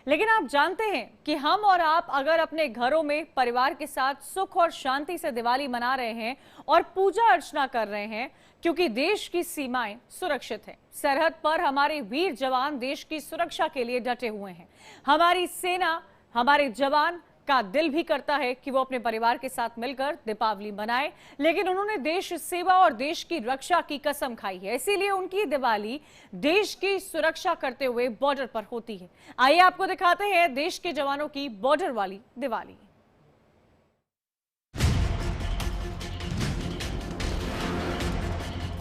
लेकिन आप जानते हैं कि हम और आप अगर अपने घरों में परिवार के साथ सुख और शांति से दिवाली मना रहे हैं और पूजा अर्चना कर रहे हैं, क्योंकि देश की सीमाएं सुरक्षित हैं। सरहद पर हमारे वीर जवान देश की सुरक्षा के लिए डटे हुए हैं। हमारी सेना, हमारे जवान का दिल भी करता है कि वो अपने परिवार के साथ मिलकर दीपावली मनाए, लेकिन उन्होंने देश सेवा और देश की रक्षा की कसम खाई है। इसीलिए उनकी दिवाली देश की सुरक्षा करते हुए बॉर्डर पर होती है। आइए आपको दिखाते हैं देश के जवानों की बॉर्डर वाली दिवाली।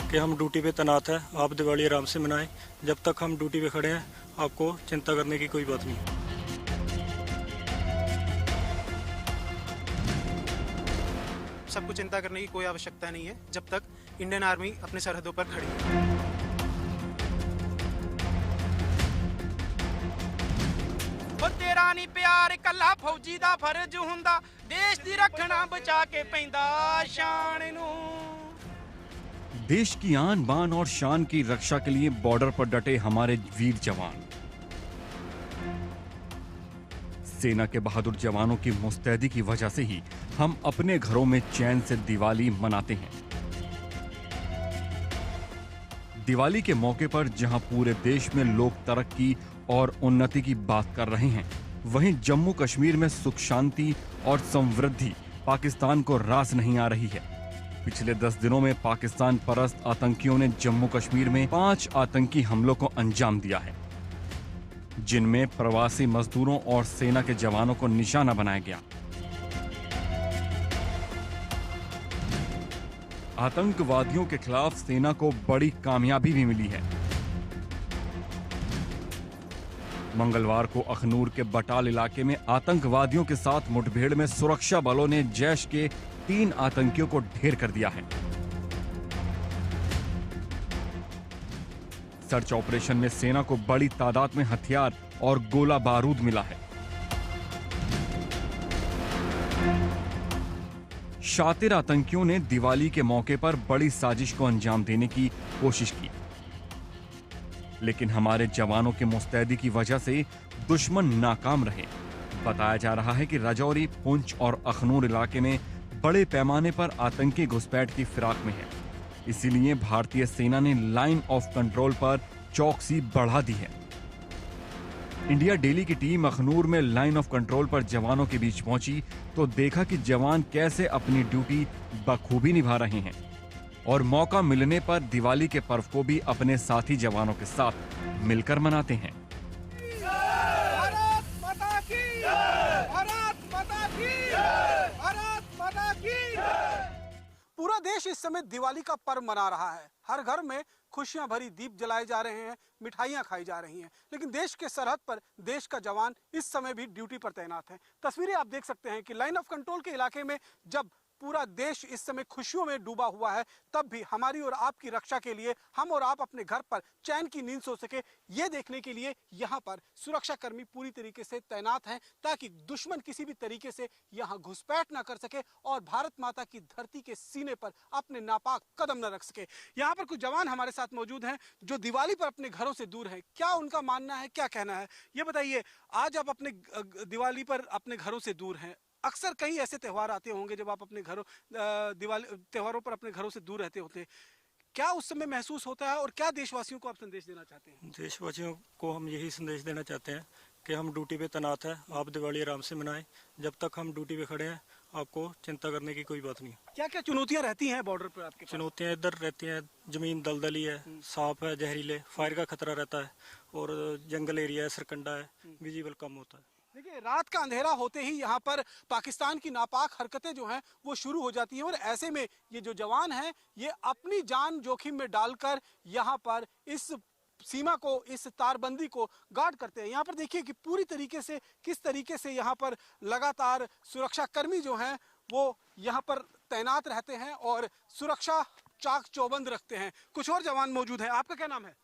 कि हम ड्यूटी पे तैनात है, आप दिवाली आराम से मनाएं। जब तक हम ड्यूटी पे खड़े हैं, आपको चिंता करने की कोई बात नहीं। सबको चिंता करने की कोई आवश्यकता नहीं है जब तक इंडियन आर्मी अपने सरहदों पर खड़ी है। तेरा नहीं प्यार कला फौजी दा फर्ज हुंदा, देश दी रखना बचा के पैंदा शान नू। देश की आन बान और शान की रक्षा के लिए बॉर्डर पर डटे हमारे वीर जवान। सेना के बहादुर जवानों की मुस्तैदी की वजह से ही हम अपने घरों में चैन से दिवाली मनाते हैं। दिवाली के मौके पर जहां पूरे देश में लोग तरक्की और उन्नति की बात कर रहे हैं, वहीं जम्मू कश्मीर में सुख शांति और समृद्धि पाकिस्तान को रास नहीं आ रही है। पिछले 10 दिनों में पाकिस्तान परस्त आतंकियों ने जम्मू कश्मीर में 5 आतंकी हमलों को अंजाम दिया है, जिनमें प्रवासी मजदूरों और सेना के जवानों को निशाना बनाया गया। आतंकवादियों के खिलाफ सेना को बड़ी कामयाबी भी मिली है। मंगलवार को अखनूर के बटाल इलाके में आतंकवादियों के साथ मुठभेड़ में सुरक्षा बलों ने जैश के 3 आतंकियों को ढेर कर दिया है। सर्च ऑपरेशन में सेना को बड़ी तादाद में हथियार और गोला बारूद मिला है। शातिर आतंकियों ने दिवाली के मौके पर बड़ी साजिश को अंजाम देने की कोशिश की, लेकिन हमारे जवानों की मुस्तैदी की वजह से दुश्मन नाकाम रहे। बताया जा रहा है कि राजौरी, पुंछ और अखनूर इलाके में बड़े पैमाने पर आतंकी घुसपैठ की फिराक में है। इसीलिए भारतीय सेना ने लाइन ऑफ कंट्रोल पर चौकसी बढ़ा दी है। इंडिया डेली की टीम अखनूर में लाइन ऑफ कंट्रोल पर जवानों के बीच पहुंची तो देखा कि जवान कैसे अपनी ड्यूटी बखूबी निभा रहे हैं और मौका मिलने पर दिवाली के पर्व को भी अपने साथी जवानों के साथ मिलकर मनाते हैं। भारत माता की, भारत माता की, भारत माता की। पूरा देश इस समय दिवाली का पर्व मना रहा है। हर घर में खुशियां भरी दीप जलाए जा रहे हैं, मिठाइयां खाई जा रही हैं, लेकिन देश के सरहद पर देश का जवान इस समय भी ड्यूटी पर तैनात है। तस्वीरें आप देख सकते हैं कि लाइन ऑफ कंट्रोल के इलाके में जब पूरा देश इस समय खुशियों में डूबा हुआ है, तब भी हमारी और आपकी रक्षा के लिए हम और आप अपने घर पर चैन की नींद सो सके, ये देखने के लिए यहाँ पर सुरक्षाकर्मी पूरी तरीके से तैनात हैं, ताकि दुश्मन किसी भी तरीके से यहाँ घुसपैठ ना कर सके और भारत माता की धरती के सीने पर अपने नापाक कदम न रख सके। यहाँ पर कुछ जवान हमारे साथ मौजूद हैं जो दिवाली पर अपने घरों से दूर हैं। क्या उनका मानना है, क्या कहना है, ये बताइए। आज आप अपने दिवाली पर अपने घरों से दूर हैं। अक्सर कई ऐसे त्यौहार आते होंगे जब आप अपने घरों दिवाली त्योहारों पर अपने घरों से दूर रहते होते हैं, क्या उस समय महसूस होता है और क्या देशवासियों को आप संदेश देना चाहते हैं? देशवासियों को हम यही संदेश देना चाहते हैं कि हम ड्यूटी पे तैनात है, आप दिवाली आराम से मनाएं। जब तक हम ड्यूटी पे खड़े हैं, आपको चिंता करने की कोई बात नहीं। क्या क्या चुनौतियां रहती हैं बॉर्डर पर आपके पास? चुनौतियां इधर रहती हैं, जमीन दलदली है, सांप है, जहरीले, फायर का खतरा रहता है और जंगल एरिया है, सरकंडा है, विजिबल कम होता है। देखिए, रात का अंधेरा होते ही यहाँ पर पाकिस्तान की नापाक हरकतें जो हैं वो शुरू हो जाती हैं और ऐसे में ये जो जवान हैं ये अपनी जान जोखिम में डालकर यहाँ पर इस सीमा को, इस तारबंदी को गार्ड करते हैं। यहाँ पर देखिए कि पूरी तरीके से किस तरीके से यहाँ पर लगातार सुरक्षाकर्मी जो हैं वो यहाँ पर तैनात रहते हैं और सुरक्षा चाक चौबंद रखते हैं। कुछ और जवान मौजूद हैं। आपका क्या नाम है?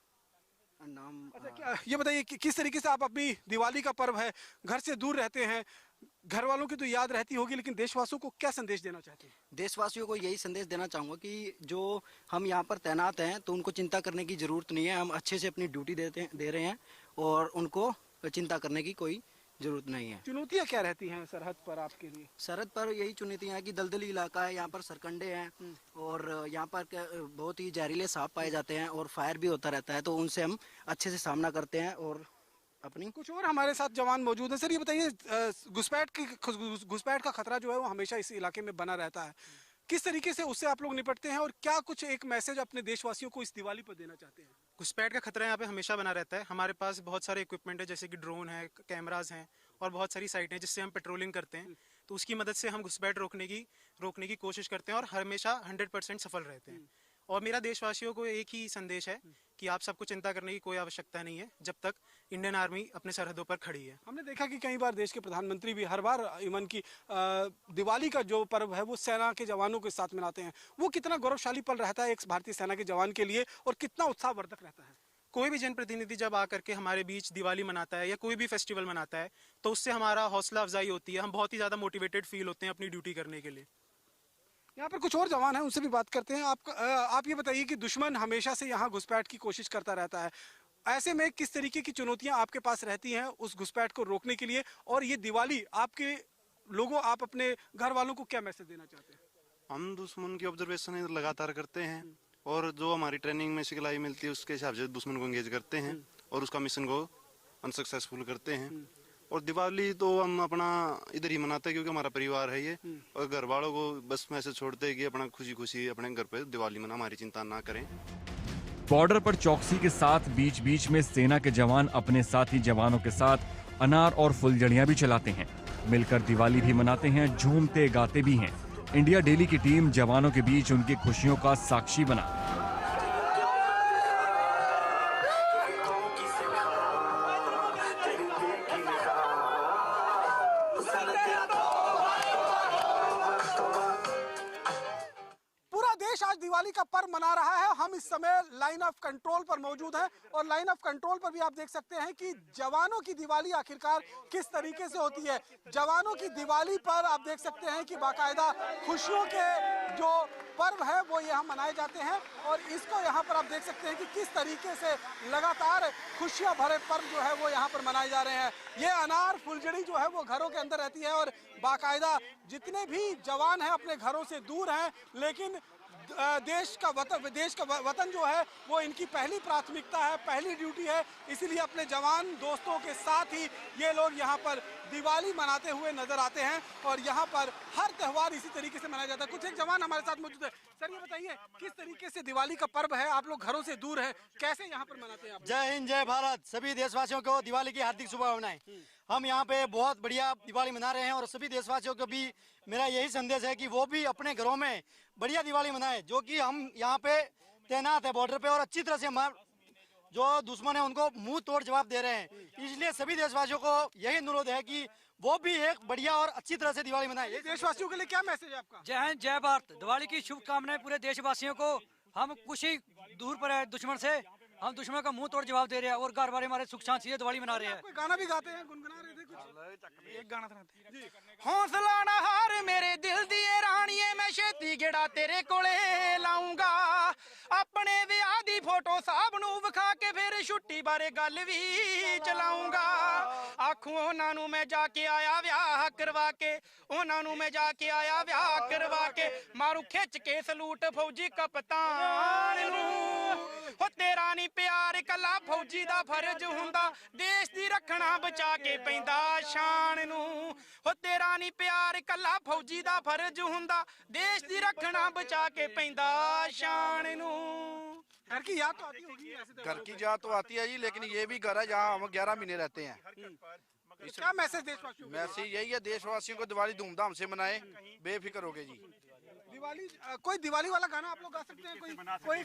अच्छा, क्या ये बताइए कि किस तरीके से आप अपनी दिवाली का पर्व है, घर से दूर रहते हैं, घर वालों की तो याद रहती होगी, लेकिन देशवासियों को क्या संदेश देना चाहते हैं? देशवासियों को यही संदेश देना चाहूँगा कि जो हम यहाँ पर तैनात हैं तो उनको चिंता करने की ज़रूरत नहीं है। हम अच्छे से अपनी ड्यूटी दे रहे हैं और उनको चिंता करने की कोई जरूरत नहीं है। चुनौतियां क्या रहती हैं सरहद पर आपके लिए? सरहद पर यही चुनौतियां हैं कि दलदली इलाका है, यहाँ पर सरकंडे हैं और यहाँ पर बहुत ही जहरीले सांप पाए जाते हैं और फायर भी होता रहता है, तो उनसे हम अच्छे से सामना करते हैं। और अपनी कुछ और हमारे साथ जवान मौजूद हैं। सर ये बताइए, घुसपैठ का खतरा जो है वो हमेशा इस इलाके में बना रहता है, किस तरीके से उससे आप लोग निपटते हैं और क्या कुछ एक मैसेज अपने देशवासियों को इस दिवाली पर देना चाहते हैं? घुसपैठ का खतरा यहाँ पे हमेशा बना रहता है। हमारे पास बहुत सारे इक्विपमेंट है, जैसे कि ड्रोन है, कैमराज हैं और बहुत सारी साइटें हैं जिससे हम पेट्रोलिंग करते हैं। तो उसकी मदद से हम घुसपैठ रोकने की कोशिश करते हैं और हमेशा 100% सफल रहते हैं। और मेरा देशवासियों को एक ही संदेश है कि आप सबको चिंता करने की कोई आवश्यकता नहीं है जब तक इंडियन आर्मी अपने सरहदों पर खड़ी है। हमने देखा कि कई बार देश के प्रधानमंत्री भी हर बार इमन की दिवाली का जो पर्व है वो सेना के जवानों के साथ मनाते हैं। वो कितना गौरवशाली पल रहता है एक भारतीय सेना के जवान के लिए और कितना उत्साहवर्धक रहता है? कोई भी जनप्रतिनिधि जब आकर के हमारे बीच दिवाली मनाता है या कोई भी फेस्टिवल मनाता है तो उससे हमारा हौसला अफजाई होती है। हम बहुत ही ज़्यादा मोटिवेटेड फील होते हैं अपनी ड्यूटी करने के लिए। यहाँ पर कुछ और जवान हैं, उनसे भी बात करते हैं। आप ये बताइए कि दुश्मन हमेशा से यहाँ घुसपैठ की कोशिश करता रहता है, ऐसे में किस तरीके की चुनौतियां आपके पास रहती हैं उस घुसपैठ को रोकने के लिए? और ये दिवाली आपके लोगों, आप अपने घर वालों को क्या मैसेज देना चाहते हैं? हम दुश्मन की ऑब्जर्वेशन लगातार करते हैं और जो हमारी ट्रेनिंग में सिखलाई मिलती है उसके हिसाब से दुश्मन को एंगेज करते हैं और उसका मिशन को अनसक्सेसफुल करते हैं। और दिवाली तो हम अपना इधर ही मनाते हैं क्योंकि हमारा परिवार है ये, और घर वालों को बस मैसेज छोड़ते हैं कि अपना खुशी खुशी अपने घर पे दिवाली मना, हमारी चिंता ना करें। बॉर्डर पर चौकसी के साथ बीच बीच में सेना के जवान अपने साथी जवानों के साथ अनार और फुलझड़ियां भी चलाते हैं, मिलकर दिवाली भी मनाते हैं, झूमते गाते भी हैं। इंडिया डेली की टीम जवानों के बीच उनकी खुशियों का साक्षी बना। पूरा देश आज दिवाली का पर्व मना रहा है। हम इस समय लाइन ऑफ कंट्रोल पर मौजूद हैं और लाइन ऑफ कंट्रोल पर भी आप देख सकते हैं कि जवानों की दिवाली आखिरकार किस तरीके से होती है। जवानों की दिवाली पर आप देख सकते हैं कि बाकायदा खुशियों के जो पर्व है वो यहाँ मनाए जाते हैं और इसको यहाँ पर आप देख सकते हैं कि किस तरीके से लगातार खुशियाँ भरे पर्व जो है वो यहाँ पर मनाए जा रहे हैं। ये अनार फुलझड़ी जो है वो घरों के अंदर रहती है और बाकायदा जितने भी जवान हैं अपने घरों से दूर हैं, लेकिन देश का वतन जो है वो इनकी पहली प्राथमिकता है, पहली ड्यूटी है। इसीलिए अपने जवान दोस्तों के साथ ही ये लोग यहाँ पर दिवाली मनाते हुए नजर आते हैं और यहाँ पर हर त्यौहार इसी तरीके से मनाया जाता है। कुछ एक जवान हमारे साथ मौजूद है। सर ये बताइए किस तरीके से दिवाली का पर्व है, आप लोग घरों से दूर है, कैसे यहाँ पर मनाते हैं आप? जय हिंद जय भारत। सभी देशवासियों को दिवाली की हार्दिक शुभकामनाएं। हम यहाँ पे बहुत बढ़िया दिवाली मना रहे हैं और सभी देशवासियों को भी मेरा यही संदेश है कि वो भी अपने घरों में बढ़िया दिवाली मनाएं, जो कि हम यहाँ पे तैनात है बॉर्डर पे और अच्छी तरह से हमारे जो दुश्मन है उनको मुंह तोड़ जवाब दे रहे हैं। इसलिए सभी देशवासियों को यही अनुरोध है कि वो भी एक बढ़िया और अच्छी तरह से दिवाली मनाएं। देशवासियों के लिए क्या मैसेज है आपका? जय हिंद जय भारत। दिवाली की शुभकामनाएं पूरे देशवासियों को। हम कुछ ही दूर पर है दुश्मन से, हम दुश्मन का मुंह तोड़ जवाब दे रहे हैं और घर वाले हमारे सुख शांति से दिवाली मना रहे हैं। कोई गाना भी गाते हैं, गुनगुना रहे थे कुछ? एक गाना सुनाते। हौसला ना हार मेरे दिल दी राणीए, मैं छेती गेड़ा तेरे कोले लाऊंगा। अपने विआह दी फोटो साहब नू विखा के फिर छुट्टी बारे गल भी चलाऊंगा। आखू उन्हां नू मैं जाके आया विआह करवा के, उन्हां नू मैं जाके आया विआह करवा के। मारू खिच के सलूट फौजी कप्तान नू। हो तेरा नी प्यार कला फौजी दा फर्ज हुंदा, देश दी रखना बचा के पैंदा शान नू। हो तेरा नी प्यार कला फौजी दा फर्ज हुंदा, देश दी रखना बचा के पैंदा शान नू। घर की याद तो आती होगी ऐसे तो? घर की याद तो आती है जी, लेकिन ये भी घर है जहाँ हम 11 महीने रहते हैं। क्या मैसेज देशवासियों को? मैसेज यही है, देशवासियों को दिवाली धूमधाम से मनाए, बेफिक्र होके जी। दिवाली कोई दिवाली वाला गाना आप लोग गा सकते हैं?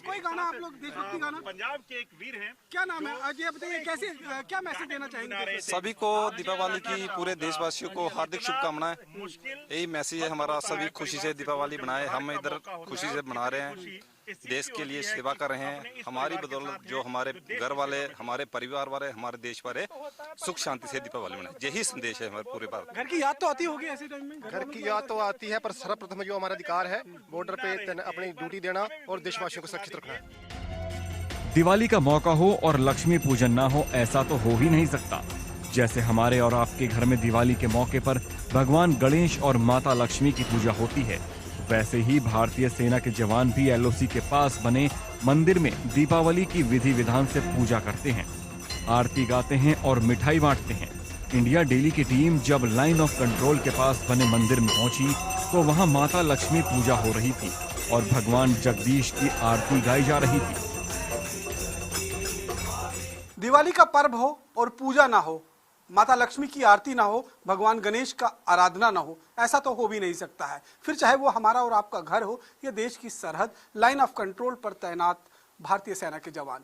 कोई गाना आप लोग देशभक्ति गाना? पंजाब के एक वीर हैं, क्या नाम है? आज ये बताइए कैसे, क्या मैसेज देना चाहेंगे? सभी को दीपावली की पूरे देशवासियों को हार्दिक शुभकामनाएं। यही मैसेज है हमारा, सभी खुशी से दीपावली मनाए। हम इधर खुशी से मना रहे हैं, देश के लिए सेवा कर रहे हैं। हमारी बदौलत जो हमारे घर वाले, हमारे परिवार वाले, हमारे देश वाले सुख शांति से दीपावली मनाए। यही संदेश है हमारे पूरे भारत। घर की याद तो आती होगी ऐसे टाइम में? घर की याद तो आती है, पर सर्वप्रथम जो हमारा अधिकार है बॉर्डर पे अपनी ड्यूटी देना और देशवासियों को सुरक्षित रखना है। दिवाली का मौका हो और लक्ष्मी पूजन ना हो, ऐसा तो हो ही नहीं सकता। जैसे हमारे और आपके घर में दिवाली के मौके पर भगवान गणेश और माता लक्ष्मी की पूजा होती है, वैसे ही भारतीय सेना के जवान भी एलओसी के पास बने मंदिर में दीपावली की विधि विधान से पूजा करते हैं, आरती गाते हैं और मिठाई बांटते हैं। इंडिया डेली की टीम जब लाइन ऑफ कंट्रोल के पास बने मंदिर में पहुंची तो वहां माता लक्ष्मी पूजा हो रही थी और भगवान जगदीश की आरती गाई जा रही थी। दिवाली का पर्व हो और पूजा ना हो, माता लक्ष्मी की आरती ना हो, भगवान गणेश का आराधना ना हो, ऐसा तो हो भी नहीं सकता है। फिर चाहे वो हमारा और आपका घर हो या देश की सरहद, लाइन ऑफ कंट्रोल पर तैनात भारतीय सेना के जवान।